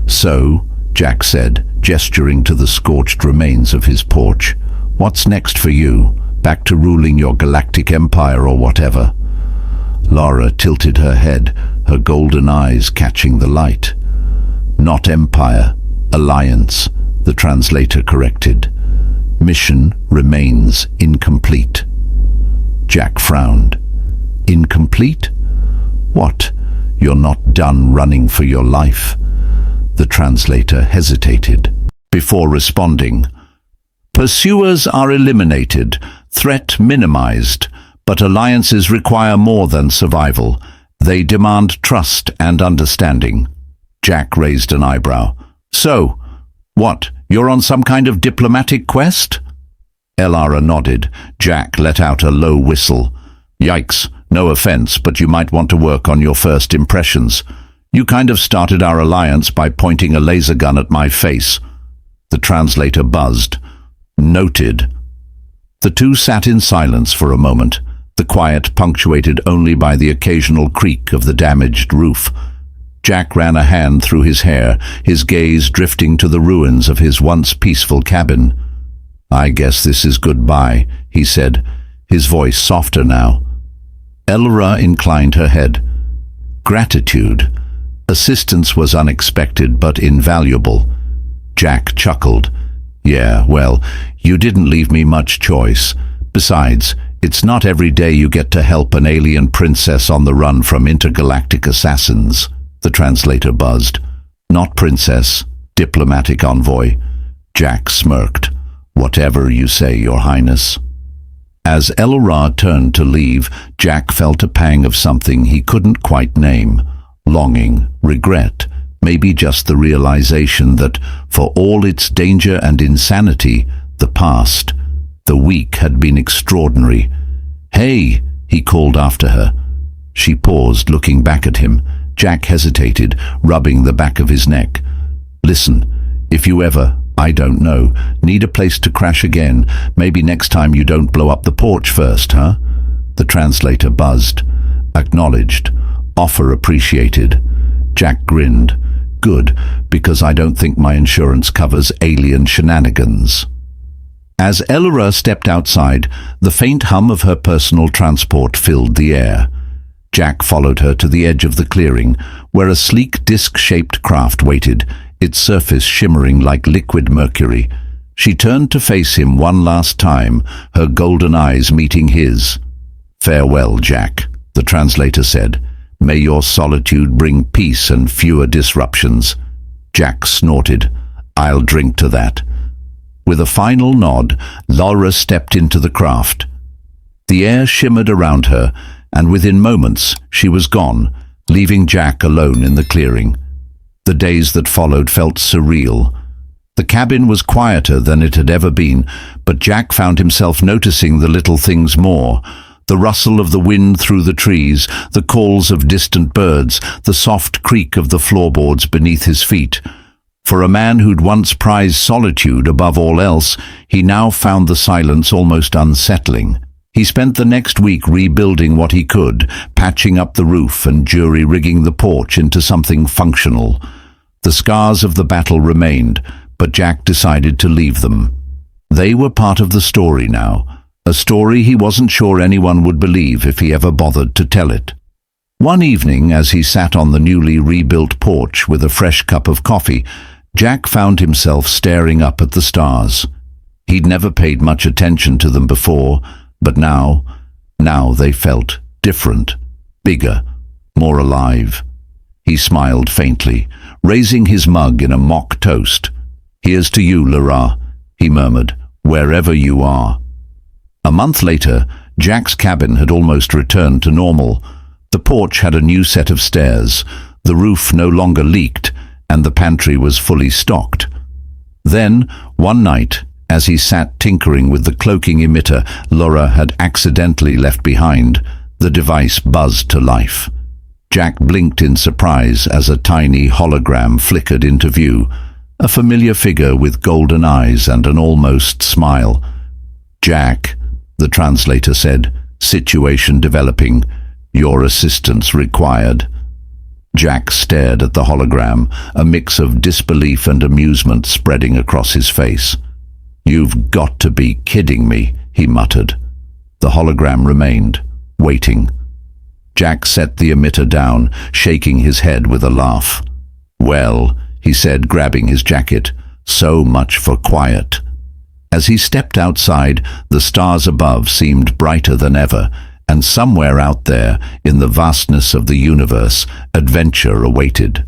"So," Jack said, gesturing to the scorched remains of his porch, "what's next for you? Back to ruling your galactic empire or whatever?" Lara tilted her head, her golden eyes catching the light. "Not empire, alliance," the translator corrected. "Mission remains incomplete." Jack frowned. "Incomplete? What? You're not done running for your life?" The translator hesitated before responding. "Pursuers are eliminated, threat minimized, But alliances require more than survival. They demand trust and understanding. Jack raised an eyebrow. So, what, you're on some kind of diplomatic quest? Elara nodded. Jack let out a low whistle. Yikes, no offense, but you might want to work on your first impressions. You kind of started our alliance by pointing a laser gun at my face. The translator buzzed. Noted. The two sat in silence for a moment, the quiet punctuated only by the occasional creak of the damaged roof. Jack ran a hand through his hair, his gaze drifting to the ruins of his once peaceful cabin. I guess this is goodbye, he said, his voice softer now. Elara inclined her head. Gratitude. Assistance was unexpected but invaluable. Jack chuckled. Yeah, well, you didn't leave me much choice. Besides, it's not every day you get to help an alien princess on the run from intergalactic assassins, the translator buzzed. Not princess, diplomatic envoy. Jack smirked. Whatever you say, Your Highness. As Elara turned to leave, Jack felt a pang of something he couldn't quite name. Longing, regret, maybe just the realization that, for all its danger and insanity, the past, the week had been extraordinary. Hey, he called after her. She paused, looking back at him. Jack hesitated, rubbing the back of his neck. Listen, if you ever, I don't know, need a place to crash again, maybe next time you don't blow up the porch first, huh? The translator buzzed. Acknowledged. Offer appreciated. Jack grinned. Good, because I don't think my insurance covers alien shenanigans. As Elara stepped outside, the faint hum of her personal transport filled the air. Jack followed her to the edge of the clearing, where a sleek disc-shaped craft waited, its surface shimmering like liquid mercury. She turned to face him one last time, her golden eyes meeting his. Farewell, Jack, the translator said. May your solitude bring peace and fewer disruptions. Jack snorted. I'll drink to that. With a final nod, Laura stepped into the craft. The air shimmered around her, and within moments she was gone, leaving Jack alone in the clearing. The days that followed felt surreal. The cabin was quieter than it had ever been, but Jack found himself noticing the little things more. The rustle of the wind through the trees, the calls of distant birds, the soft creak of the floorboards beneath his feet. For a man who'd once prized solitude above all else, he now found the silence almost unsettling. He spent the next week rebuilding what he could, patching up the roof and jury-rigging the porch into something functional. The scars of the battle remained, but Jack decided to leave them. They were part of the story now, a story he wasn't sure anyone would believe if he ever bothered to tell it. One evening, as he sat on the newly rebuilt porch with a fresh cup of coffee, Jack found himself staring up at the stars. He'd never paid much attention to them before, but now they felt different, bigger, more alive. He smiled faintly, raising his mug in a mock toast. Here's to you, Lara, he murmured, wherever you are. A month later, Jack's cabin had almost returned to normal. The porch had a new set of stairs, the roof no longer leaked, and the pantry was fully stocked. Then, one night, as he sat tinkering with the cloaking emitter Laura had accidentally left behind, the device buzzed to life. Jack blinked in surprise as a tiny hologram flickered into view, a familiar figure with golden eyes and an almost smile. Jack, the translator said, situation developing. Your assistance required. Jack stared at the hologram, a mix of disbelief and amusement spreading across his face. You've got to be kidding me, he muttered. The hologram remained, waiting. Jack set the emitter down, shaking his head with a laugh. Well, he said, grabbing his jacket, so much for quiet. As he stepped outside, the stars above seemed brighter than ever, and somewhere out there, in the vastness of the universe, adventure awaited.